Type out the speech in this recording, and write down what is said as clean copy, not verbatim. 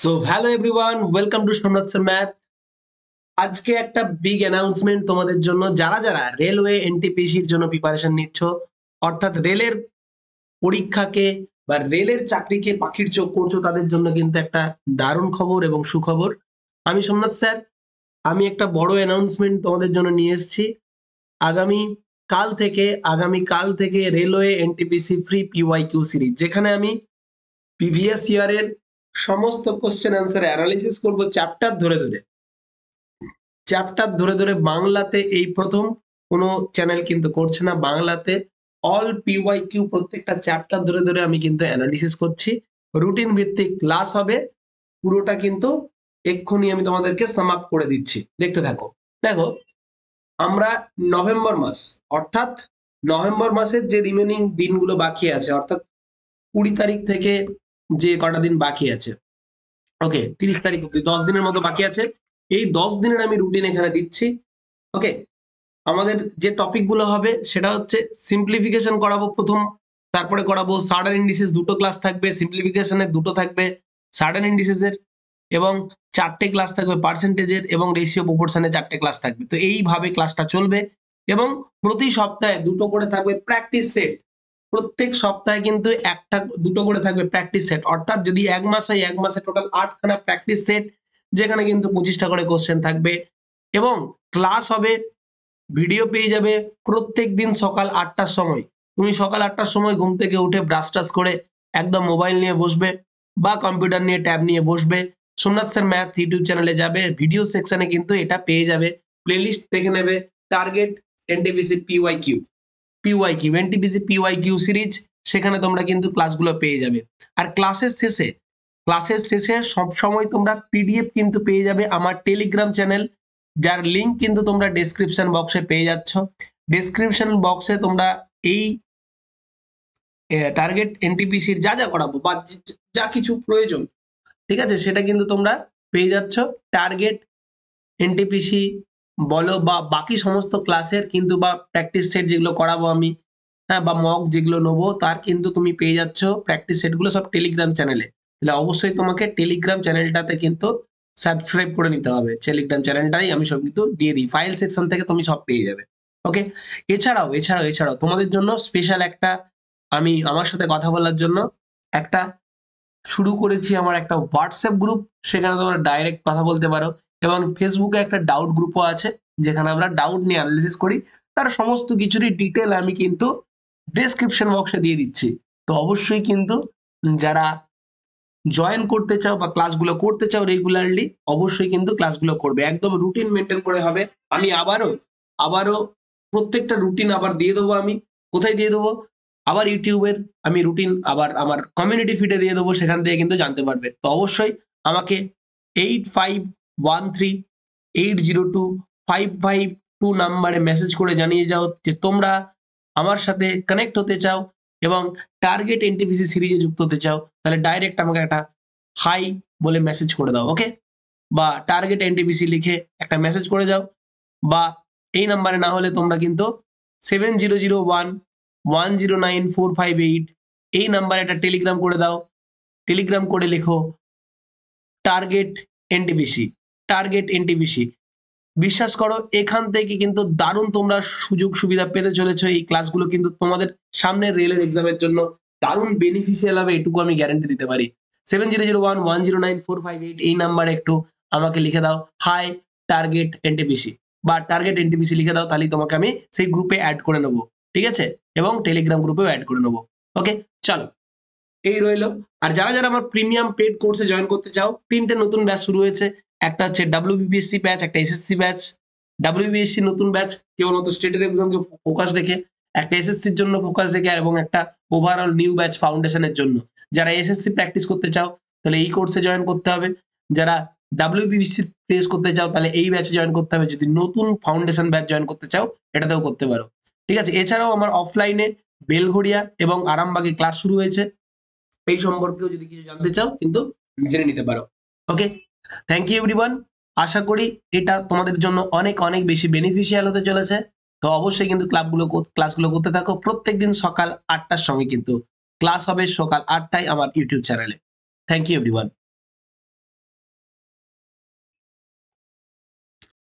So hello everyone, welcome to Somnath sir math. আজকে একটা big announcement তোমাদের জন্য, যারা যারা রেলওয়ে এনটিপিসির জন্য প্রিপারেশন নিচ্ছ, অর্থাৎ রেলের পরীক্ষাকে বা রেলের চাকরিকে পাখির চোখ করছো, তাদের জন্য কিন্তু একটা দারুণ খবর এবং সুখবর। আমি সোমনাথ স্যার, আমি একটা বড় অ্যানাউন্সমেন্ট তোমাদের জন্য নিয়ে এসেছি। আগামী কাল থেকে railway NTPC free PYQ series, যেখানে আমি প্রিভিয়াস ইয়ারের সমস্ত কোশ্চেন অ্যান্সার অ্যানালিসিস করব চ্যাপ্টার ধরে ধরে বাংলাতে। এই প্রথম কোনো চ্যানেল কিন্তু করছে না বাংলাতে। অল পিওয়াইকিউ প্রত্যেকটা চ্যাপ্টার ধরে ধরে আমি কিন্তু অ্যানালিসিস করছি। রুটিন ভিত্তিক ক্লাস হবে পুরোটা, কিন্তু এক্ষুনি আমি তোমাদেরকে সাম আপ করে দিচ্ছি, দেখতে থাকো। দেখো, আমরা নভেম্বর মাস, অর্থাৎ নভেম্বর মাসের যে রিমেনিং দিনগুলো বাকি আছে, অর্থাৎ 20 তারিখ থেকে যে কটা দিন বাকি আছে, ওকে, 30 তারিখ অব্দি 10 দিনের মতো বাকি আছে। এই 10 দিনের আমি রুটিন এখানে দিচ্ছি। ওকে, আমাদের যে টপিক গুলো হবে সেটা হচ্ছে সিম্পলিফিকেশন করাবো প্রথম, তারপরে করাবো সাডেন ইন্ডিসেস, দুটো ক্লাস থাকবে, সিম্পলিফিকেশনের দুটো থাকবে, সাডেন ইন্ডিসেসের এবং 4টে ক্লাস থাকবে, পার্সেন্টেজের এবং রেশিও প্রপোর্শনের 4টে ক্লাস থাকবে। তো এইভাবে ক্লাসটা চলবে এবং প্রতি সপ্তাহে দুটো করে থাকবে প্র্যাকটিস সেট। প্রত্যেক সপ্তাহে কিন্তু দুটো করে থাকবে প্র্যাকটিস সেট, অর্থাৎ যদি এক মাস হয়, এক মাসে টোটাল 8খানা প্র্যাকটিস সেট, যেখানে কিন্তু 25টা করে কোশ্চেন থাকবে এবং ক্লাস হবে। ভিডিও পেয়ে যাবে প্রত্যেক দিন সকাল 8টার সময়। তুমি সকাল 8টার সময় ঘুম থেকে উঠে ব্রাশ টাশ করে একদম মোবাইল নিয়ে বসবে বা কম্পিউটার নিয়ে ট্যাব নিয়ে বসবে, সোমনাথ স্যার ম্যাথ ইউটিউব চ্যানেলে যাবে, ভিডিও সেকশনে কিন্তু এটা পেয়ে যাবে, প্লেলিস্ট দেখে নেবে, target NTPC NTPC PYQ series, সেখানে তোমরা কিন্তু ক্লাসগুলো পেয়ে যাবে। আর ক্লাসের শেষে সব সময় তোমরা পিডিএফ কিন্তু পেয়ে যাবে আমার টেলিগ্রাম চ্যানেল, যার লিংক কিন্তু তোমরা ডেসক্রিপশন বক্সে পেয়ে যাচ্ছ। ডেসক্রিপশন বক্সে তোমরা এই টার্গেট এনটিপিসির যা যা করাবো বা যা কিছু প্রয়োজন, ঠিক আছে, সেটা কিন্তু তোমরা পেয়ে যাচ্ছ। টার্গেট এনটিপিসি বলো বা বাকি সমস্ত ক্লাসের কিন্তু, বা প্র্যাকটিস সেট যেগুলো করাবো আমি, হ্যাঁ, বা মক যেগুলো নেবো, তার কিন্তু তুমি পেয়ে যাচ্ছ প্র্যাকটিস সেটগুলো সব টেলিগ্রাম চ্যানেলে। তাহলে অবশ্যই তোমাকে টেলিগ্রাম চ্যানেলটাতে কিন্তু সাবস্ক্রাইব করে নিতে হবে। টেলিগ্রাম চ্যানেলটাই আমি সব কিন্তু দিয়ে দিই, ফাইল সেকশন থেকে তুমি সব পেয়ে যাবে। ওকে, এছাড়াও তোমাদের জন্য স্পেশাল একটা, আমি আমার সাথে কথা বলার জন্য একটা শুরু করেছি আমার একটা হোয়াটসঅ্যাপ গ্রুপ, সেখানে তোমরা ডাইরেক্ট কথা বলতে পারো। এবং ফেসবুকে একটা ডাউট গ্রুপও আছে, যেখানে আমরা ডাউট নিয়ে অ্যানালিসিস করি। তার সমস্ত কিছুরই ডিটেল আমি কিন্তু ডেসক্রিপশন বক্সে দিয়ে দিচ্ছি। তো অবশ্যই কিন্তু যারা জয়েন করতে চাও বা ক্লাসগুলো করতে চাও রেগুলারলি, অবশ্যই কিন্তু ক্লাসগুলো করবে, একদম রুটিন মেনটেন করে হবে। আমি আবারও প্রত্যেকটা রুটিন আবার দিয়ে দেবো। আমি কোথায় দিয়ে দেবো? আবার ইউটিউবের আমি রুটিন আবার আমার কমিউনিটি ফিডে দিয়ে দেবো, সেখান থেকে কিন্তু জানতে পারবে। তো অবশ্যই আমাকে 8513802552 নাম্বারে মেসেজ করে জানিয়ে যাও যে তোমরা আমার সাথে কানেক্ট হতে চাও এবং টার্গেট এনটিপিসি সিরিজে যুক্ত হতে চাও। তাহলে ডাইরেক্ট আমাকে একটা হাই বলে মেসেজ করে দাও, ওকে, বা টার্গেট এনটিপিসি লিখে একটা মেসেজ করে যাও, বা এই নাম্বারে না হলে তোমরা কিন্তু 7001109458 এই নাম্বারে একটা টেলিগ্রাম করে দাও। টেলিগ্রাম করে লেখো টার্গেট এনটিপিসি। বিশ্বাস করো, এখান থেকে কিন্তু দারুণ তোমরা সুযোগ সুবিধা পেতে চলেছো। এই ক্লাসগুলো কিন্তু তোমাদের সামনের রেলের এক্সামের জন্য দারুণ বেনিফিশিয়াল হবে, এটুকু আমি গ্যারান্টি দিতে পারি। 7001109458 এই নাম্বারে একটু আমাকে লিখে দাও হাই টার্গেট এনটিপিসি, বা টার্গেট এনটিপিসি লিখে দাও, তাহলেই তোমাকে আমি সেই গ্রুপে অ্যাড করে নেবো, ঠিক আছে, এবং টেলিগ্রাম গ্রুপেও অ্যাড করে নেবো। ওকে, চলো, এই রইলো। আর যারা যারা আমার প্রিমিয়াম পেড কোর্সে জয়েন করতে চাও, 3টে নতুন ব্যাচ শুরু হয়েছে। একটা হচ্ছে ডাব্লিউবিপিএসসি ব্যাচ, একটা এসএসসি ব্যাচ। ডাব্লিউবিপিএসসি নতুন ব্যাচ কেবলমাত্র স্টেটের এক্সামকে ফোকাস রেখে, একটা এসএসসির জন্য ফোকাস রেখে, এবং একটা ওভারঅল নিউ ব্যাচ ফাউন্ডেশনের জন্য। যারা এসএসসি প্র্যাকটিস করতে চাও তাহলে এই কোর্সে জয়েন করতে হবে। যারা ডাব্লিউবিপিএসসি ফেস করতে চাও তাহলে এই ব্যাচে জয়েন করতে হবে। যদি নতুন ফাউন্ডেশন ব্যাচ জয়েন করতে চাও এটাতেও করতে পারো, ঠিক আছে। এছাড়াও আমার অফলাইনে বেলঘড়িয়া এবং আরামবাগে ক্লাস শুরু হয়েছে, এই সম্পর্কেও যদি কিছু জানতে চাও কিন্তু জেনে নিতে পারো। ওকে, থ্যাংক ইউ এভরিওয়ান। আশা করি এটা তোমাদের জন্য অনেক অনেক বেশি বেনিফিশিয়াল হতে চলেছে। তো অবশ্যই কিন্তু ক্লাসগুলো করতে থাকো। প্রত্যেকদিন সকাল 8টার সময় কিন্তু ক্লাস হবে, সকাল 8টায় আমার ইউটিউব চ্যানেলে। Thank you everyone.